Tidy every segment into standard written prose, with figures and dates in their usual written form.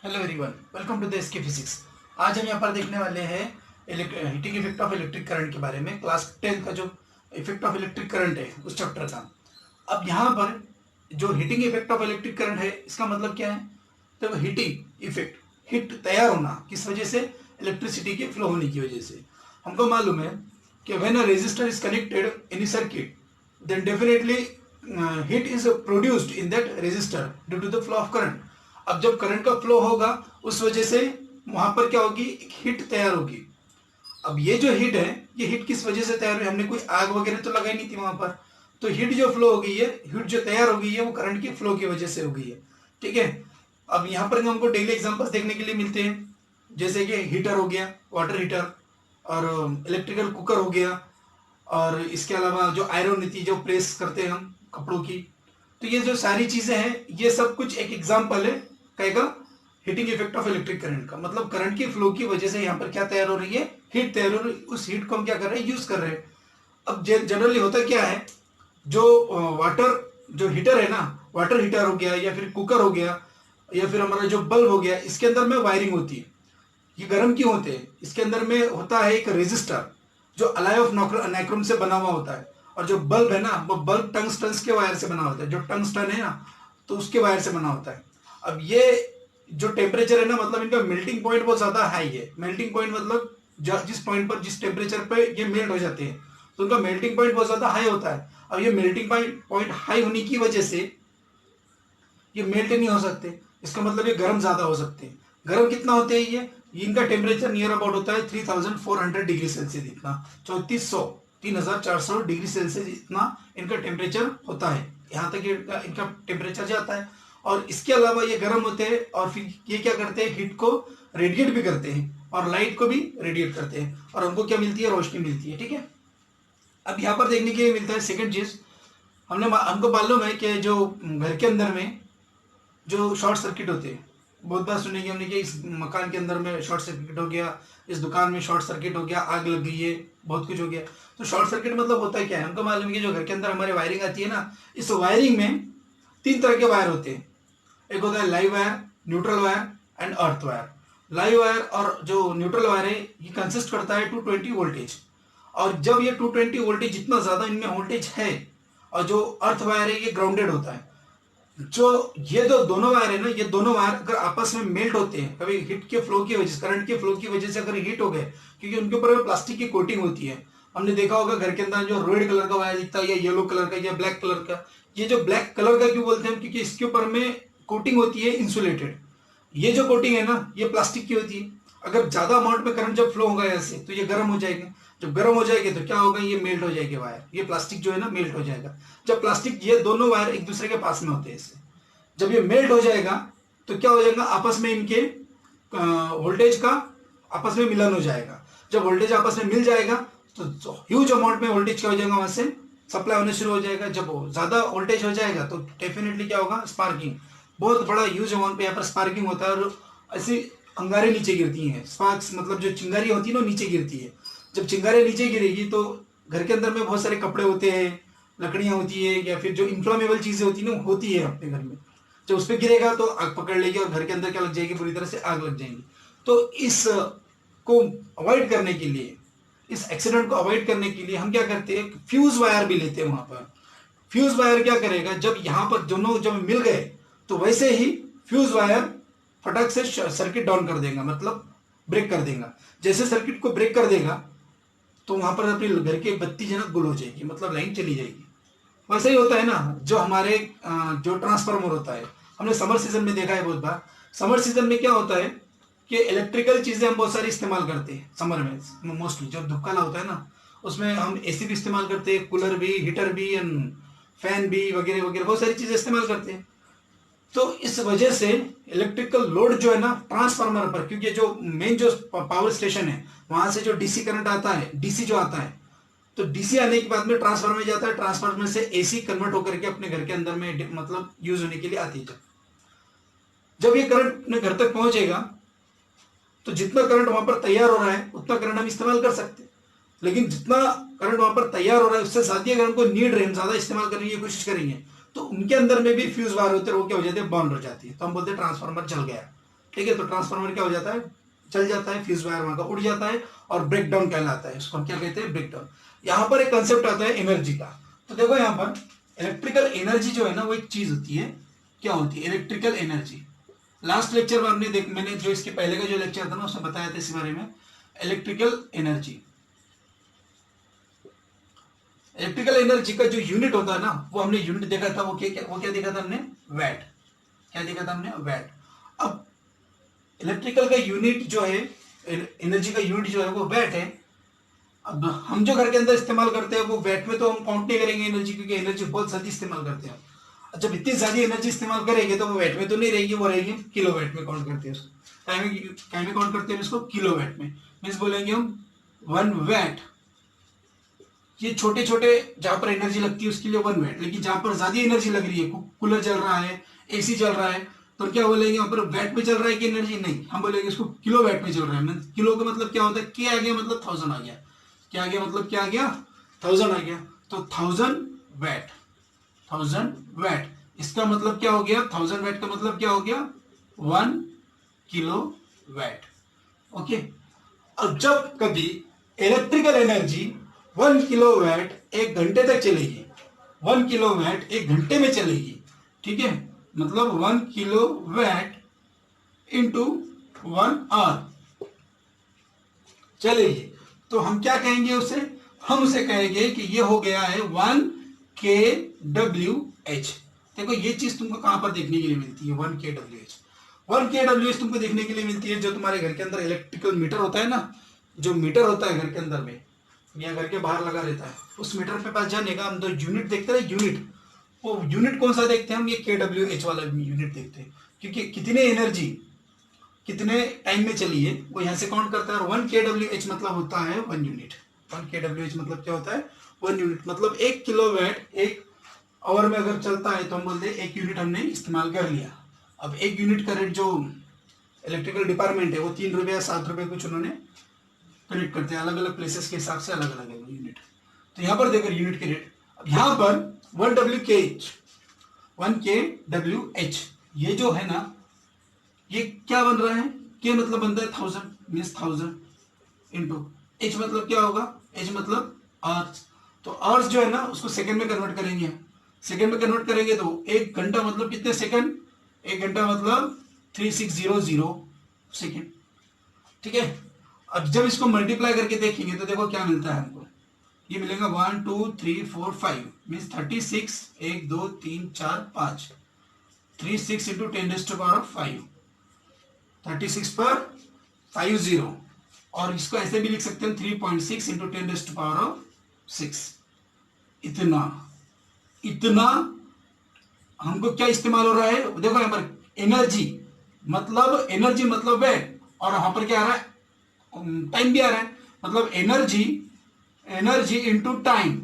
Hello everyone, welcome to the SK physics. आज हम यहाँ पर देखने वाले हैं heating effect of electric current के बारे में। क्लास 10 का जो इफेक्ट ऑफ इलेक्ट्रिक करंट है उस चैप्टर का। अब यहाँ पर जो heating effect of electric current है इसका मतलब क्या है? तो हीटिंग इफेक्ट, हीट तैयार होना किस वजह से? इलेक्ट्रिसिटी के फ्लो होने की वजह से। हमको मालूम है कि when a resistor is connected in circuit then definitely heat is produced in that resistor due to the flow of current. अब जब करंट का फ्लो होगा उस वजह से वहां पर क्या होगी? एक हीट तैयार होगी। अब ये जो हीट है ये हीट किस वजह से तैयार हुई? हमने कोई आग वगैरह तो लगाई नहीं थी वहां पर। तो हीट जो फ्लो हो गई है, हीट जो तैयार हो गई है वो करंट की फ्लो की वजह से हो गई है। ठीक है। अब यहाँ पर हमको डेली एग्जांपल्स देखने के लिए मिलते हैं, जैसे कि हीटर हो गया, वाटर हीटर, और इलेक्ट्रिकल कुकर हो गया, और इसके अलावा जो आयरन होती है जो प्रेस करते हैं हम कपड़ों की। तो ये जो सारी चीजें हैं ये सब कुछ एक एग्जाम्पल है कहेगा heating effect of electric current का। मतलब करंट की फ्लो की वजह से यहाँ पर क्या तैयार हो रही है? हीट तैयार हो रही है। उस हीट को हम क्या कर रहे हैं? यूज कर रहे हैं। अब जनरली होता क्या है, जो वाटर जो हीटर है ना, वाटर हीटर हो गया या फिर कुकर हो गया या फिर हमारा जो बल्ब हो गया, इसके अंदर में वायरिंग होती है। ये गर्म क्यों होते हैं? इसके अंदर में होता है एक रेजिस्टर जो अलाई ऑफ नाइक्रोम से बना हुआ होता है, और जो बल्ब है ना वो बल्ब टंगस्टन के वायर से बना होता है। जो टंगस्टन है ना तो उसके वायर से बना होता है। अब ये जो टेम्परेचर है ना, मतलब इनका मेल्टिंग पॉइंट बहुत ज्यादा हाई है। मेल्टिंग पॉइंट मतलब जिस पॉइंट पर, जिस टेम्परेचर पे ये मेल्ट हो जाते हैं तो उनका मेल्टिंग पॉइंट बहुत ज्यादा हाई होता है। अब ये मेल्टिंग पॉइंट हाई होने की वजह से ये मेल्ट नहीं हो सकते। इसका मतलब ये गर्म ज्यादा हो सकते हैं। गर्म कितना होते हैं ये? इनका टेम्परेचर नियर अबाउट होता है 3400 डिग्री सेल्सियस, इतना 3400 डिग्री सेल्सियस इतना इनका टेम्परेचर होता है। यहाँ तक इनका टेम्परेचर जाता है। और इसके अलावा ये गर्म होते हैं और फिर ये क्या करते हैं? हीट को रेडिएट भी करते हैं और लाइट को भी रेडिएट करते हैं, और हमको क्या मिलती है? रोशनी मिलती है। ठीक है। अब यहाँ पर देखने के लिए मिलता है सेकेंड चीज, हमको मालूम है कि जो घर के अंदर में जो शॉर्ट सर्किट होते हैं, बहुत बार सुनेंगे हमने कि इस मकान के अंदर में शॉर्ट सर्किट हो गया, इस दुकान में शॉर्ट सर्किट हो गया, आग लग गई है, बहुत कुछ हो गया। तो शॉर्ट सर्किट मतलब होता है क्या है? हमको मालूम है कि जो घर के अंदर हमारे वायरिंग आती है ना, इस वायरिंग में 3 तरह के वायर होते हैं। एक होता है live wire, neutral wire and earth wire. Live wire और जो न्यूट्रल वायर है ये कंसिस्ट करता है 220 वोल्टेज। और जब ये 220 वोल्टेज, जितना ज्यादा इनमें वोल्टेज है, और जो अर्थ वायर है ये ग्राउंडेड होता है। जो ये दोनों वायर है ना, ये दोनों वायर अगर आपस में मेल्ट होते हैं, कभी हीट के फ्लो की वजह से, करंट के फ्लो की वजह से अगर हीट हो गए, क्योंकि उनके ऊपर प्लास्टिक की कोटिंग होती है। हमने देखा होगा घर के अंदर जो रेड कलर का वायर दिखता है या येलो कलर का या ब्लैक कलर का। ये जो ब्लैक कलर का क्यों बोलते हैं? क्योंकि इसके ऊपर में कोटिंग होती है इंसुलेटेड। ये जो कोटिंग है ना ये प्लास्टिक की होती है। अगर ज्यादा अमाउंट में करंट जब फ्लो होगा ऐसे तो ये गर्म हो जाएगा। जब गर्म हो जाएगी तो क्या होगा? ये मेल्ट हो जाएगी वायर, ये प्लास्टिक जो है ना मेल्ट हो जाएगा। जब प्लास्टिक, ये दोनों वायर एक दूसरे के पास में होते हैं इससे, जब ये मेल्ट हो जाएगा तो क्या हो जाएगा? आपस में इनके वोल्टेज का आपस में मिलन हो जाएगा। जब वोल्टेज आपस में मिल जाएगा तो ह्यूज अमाउंट में वोल्टेज क्या हो जाएगा? वहां से सप्लाई होने शुरू हो जाएगा। जब ज्यादा वोल्टेज हो जाएगा तो डेफिनेटली क्या होगा? स्पार्किंग, बहुत बड़ा ह्यूज अमाउंट पे यहाँ पर स्पार्किंग होता है, और ऐसी अंगारे नीचे गिरती हैं। स्पार्क्स मतलब जो चिंगारी होती है ना नीचे गिरती है। जब चिंगारी नीचे गिरेगी तो घर के अंदर में बहुत सारे कपड़े होते हैं, लकड़ियां होती है, या फिर जो इन्फ्लामेबल चीजें होती है ना होती है अपने घर में, जब उस पर गिरेगा तो आग पकड़ लेगी और घर के अंदर क्या लग जाएगी? पूरी तरह से आग लग जाएगी। तो इस को अवॉइड करने के लिए, इस एक्सीडेंट को अवॉइड करने के लिए हम क्या करते हैं? फ्यूज वायर भी लेते हैं वहां पर। फ्यूज वायर क्या करेगा? जब यहाँ पर दोनों जब मिल गए तो वैसे ही फ्यूज वायर फटाक से सर्किट डाउन कर देगा, मतलब ब्रेक कर देगा। जैसे सर्किट को ब्रेक कर देगा तो वहां पर अपने घर की बत्ती जो है ना गुल हो जाएगी, मतलब लाइन चली जाएगी। वैसे ही होता है ना जो हमारे जो ट्रांसफार्मर होता है, हमने समर सीजन में देखा है बहुत बार। समर सीजन में क्या होता है कि इलेक्ट्रिकल चीजें हम बहुत सारी इस्तेमाल करते हैं समर में। मोस्टली जब धूपकाला होता है ना उसमें हम एसी भी इस्तेमाल करते हैं, कूलर भी, हीटर भी, फैन भी, वगैरह वगैरह बहुत सारी चीजें इस्तेमाल करते हैं। तो इस वजह से इलेक्ट्रिकल लोड जो है ना ट्रांसफार्मर पर, क्योंकि जो मेन जो पावर स्टेशन है वहां से जो डीसी करंट आता है, डीसी जो आता है, तो डीसी आने के बाद में ट्रांसफार्मर में जाता है, ट्रांसफार्मर से एसी कन्वर्ट होकर के अपने घर के अंदर में मतलब यूज होने के लिए आती है। जब ये करंट अपने घर तक पहुंचेगा तो जितना करंट वहां पर तैयार हो रहा है उतना करंट हम इस्तेमाल कर सकते हैं। लेकिन जितना करंट वहां पर तैयार हो रहा है उससे ज्यादा अगर हमको नीड रहे, हम ज्यादा इस्तेमाल करने की कोशिश करेंगे तो उनके अंदर में भी फ्यूज वायर होते हैं, वो क्या हो जाते हैं? बर्न हो जाती है। तो हम बोलते हैं ट्रांसफार्मर जल गया। ठीक है, तो ट्रांसफार्मर क्या हो जाता है, चल जाता है, फ्यूज वायर वहां का उड़ जाता है और ब्रेक डाउन कहलाता है, उसको हम क्या कहते हैं, ब्रेक डाउन। यहाँ पर एक कंसेप्ट आता है एनर्जी का। तो देखो यहाँ पर इलेक्ट्रिकल एनर्जी जो है ना वो एक चीज होती है, क्या होती है, इलेक्ट्रिकल एनर्जी। लास्ट लेक्चर में हमने मैंने जो इसके पहले का जो लेक्चर था ना उसमें बताया था इस बारे में, इलेक्ट्रिकल एनर्जी। इलेक्ट्रिकल एनर्जी का जो यूनिट होता है ना वो हमने यूनिट देखा था, वो क्या देखा था हमने, वैट। क्या देखा था हमने, वैट। अब इलेक्ट्रिकल का यूनिट जो है, एनर्जी का यूनिट जो है वो वैट है। अब हम जो घर के अंदर इस्तेमाल करते हैं वो वैट में तो हम काउंट नहीं करेंगे एनर्जी, क्योंकि एनर्जी बहुत ज्यादा इस्तेमाल करते हैं। जब इतनी ज्यादा एनर्जी इस्तेमाल करेंगे तो वो वैट में तो नहीं रहेगी, वो रहेगी किलोवाट में काउंट करते हैं उसको। क्या में काउंट करते हैं इसको, किलोवाट में। मीन्स बोलेंगे हम 1 वैट। ये छोटे छोटे जहां पर एनर्जी लगती है उसके लिए 1 वैट, लेकिन जहां पर ज्यादा एनर्जी लग रही है, कूलर चल रहा है, एसी चल रहा है, तो क्या बोलेंगे वहां पर वैट में चल रहा है कि एनर्जी, नहीं, हम बोलेंगे इसको किलो वैट में चल रहा है। किलो का मतलब क्या होता है, के आ गया मतलब 1000 आ गया, क्या आ गया मतलब क्या आ गया, 1000 आ गया। तो 1000 वैट, 1000 वैट, इसका मतलब क्या हो गया, 1000 वैट का मतलब क्या हो गया, 1 किलो वैट। ओके। अब जब कभी इलेक्ट्रिकल एनर्जी 1 किलो वैट 1 घंटे तक चलेगी, 1 किलो वैट 1 घंटे में चलेगी, ठीक है, मतलब 1 किलो वैट इंटू 1 आवर चलेगी, तो हम क्या कहेंगे उसे, हम उसे कहेंगे कि ये हो गया है 1 kWh। देखो ये चीज तुमको कहां पर देखने के लिए मिलती है, 1 kWh। 1 kWh तुमको देखने के लिए मिलती है जो तुम्हारे घर के अंदर इलेक्ट्रिकल मीटर होता है ना, जो मीटर होता है घर के अंदर में या घर के बाहर लगा रहता है, उस मीटर पे पास जाने का हम तो यूनिट देखते हैं, यूनिट, वो यूनिट कौन सा देखते हैं हम, ये kWh वाला यूनिट देखते हैं, क्योंकि कितने एनर्जी कितने टाइम में चली है वो यहां से काउंट करता है। और 1 kWh मतलब होता है 1 यूनिट। 1 kWh मतलब क्या होता है, 1 यूनिट, मतलब 1 किलोवाट 1 आवर में अगर चलता है तो हम बोलते हैं 1 यूनिट हमने इस्तेमाल कर लिया। अब 1 यूनिट का रेट जो इलेक्ट्रिकल डिपार्टमेंट है वो 3 रुपये या 7 रुपये कुछ उन्होंने कनेक्ट करते हैं, अलग अलग प्लेसेस के हिसाब से अलग अलग है यूनिट। तो यहाँ पर देखो यूनिट के रेट, अब यहाँ पर 1 kWh ये जो है ना ये क्या बन रहा है, के मतलब बनता है 1000, मीन्स 1000 इंटू एच मतलब क्या होगा, एच मतलब आवर्स। तो आवर्स जो है ना उसको सेकंड में कन्वर्ट करेंगे, सेकंड में कन्वर्ट करेंगे तो 1 घंटा मतलब कितने सेकंड, 1 घंटा मतलब 3600 सेकंड, ठीक है। अब जब इसको मल्टीप्लाई करके देखेंगे तो देखो क्या मिलता है हमको, ये मिलेगा 1 2 3 4 5 मीन्स 36, 1 2 3 4 5, 36 इंटू 10⁵, 36 पर 50, और इसको ऐसे भी लिख सकते हैं 3.6 इंटू 10⁶। इतना इतना हमको क्या इस्तेमाल हो रहा है, देखो यहाँ पर एनर्जी मतलब वेट, और यहाँ पर क्या आ रहा है, टाइम भी आ रहा है, मतलब एनर्जी इंटू टाइम,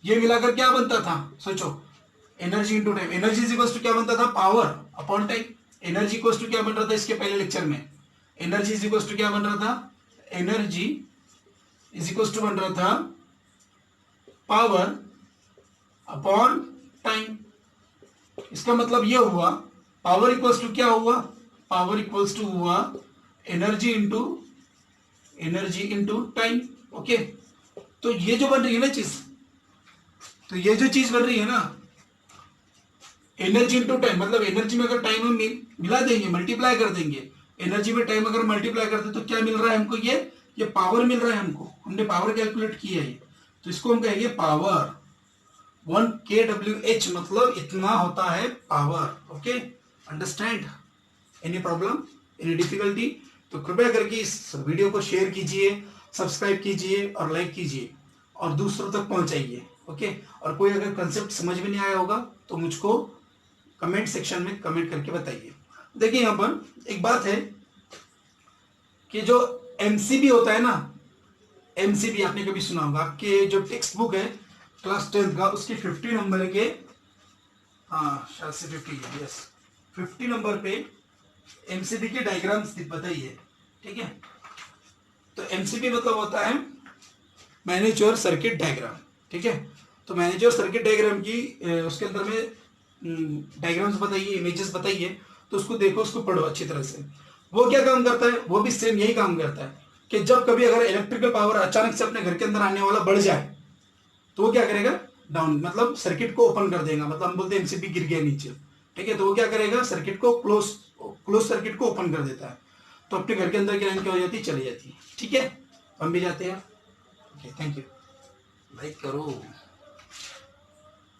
ये मिलाकर क्या बनता था, सोचो, energy into time, energy is equal to क्या बनता था, power upon time. Energy equal to क्या बन रहा था इसके पहले लेक्चर में, एनर्जी इज इक्वल टू क्या बन रहा था, एनर्जी इज इक्वल टू बन रहा था पावर अपॉन टाइम। इसका मतलब ये हुआ पावर इक्वल्स टू क्या हुआ, पावर इक्वल्स टू हुआ एनर्जी इंटू टाइम। ओके, तो ये जो बन रही है ना चीज, तो ये जो चीज बन रही है ना एनर्जी इंटू टाइम, मतलब एनर्जी में अगर टाइम हम मिला देंगे, मल्टीप्लाई कर देंगे, एनर्जी में टाइम अगर मल्टीप्लाई करते तो क्या मिल रहा है हमको, ये पावर मिल रहा है हमको, हमने पावर कैलकुलेट किया है, तो इसको हम कहेंगे पावर। 1 kWh मतलब इतना होता है power. Okay, understand, any problem, any difficulty, तो कृपया करके इस वीडियो को शेयर कीजिए, सब्सक्राइब कीजिए और लाइक कीजिए और दूसरों तक पहुंचाइए। ओके, और कोई अगर कंसेप्ट समझ में नहीं आया होगा तो मुझको कमेंट सेक्शन में कमेंट करके बताइए। देखिए यहां पर एक बात है कि जो एमसीबी होता है ना, एमसीबी आपने कभी सुना होगा, आपके जो टेक्स्ट बुक है क्लास 10th का उसके 50 नंबर के, हाँ शायद से 50, यस 50 नंबर पे एमसीबी के डायग्राम्स बताइए, ठीक है। तो एमसीबी मतलब होता है मैनेजर सर्किट डायग्राम, ठीक है। तो मैनेजर सर्किट डायग्राम की उसके अंदर में डायग्राम्स बताइए, इमेजेस बताइए, तो उसको देखो, उसको पढ़ो अच्छी तरह से। वो क्या काम करता है, वो भी सेम यही काम करता है कि जब कभी अगर इलेक्ट्रिकल पावर अचानक से अपने घर के अंदर आने वाला बढ़ जाए तो वो क्या करेगा, डाउन मतलब सर्किट को ओपन कर देगा, मतलब हम बोलते हैं एमसीबी गिर गया नीचे, ठीक है, तो वो क्या करेगा, सर्किट को क्लोज सर्किट को ओपन कर देता है, तो अपने घर के अंदर की लाइन क्या हो जाती है, चली जाती है। ठीक है, हम भी जाते हैं। Okay, thank you. लाइक करो।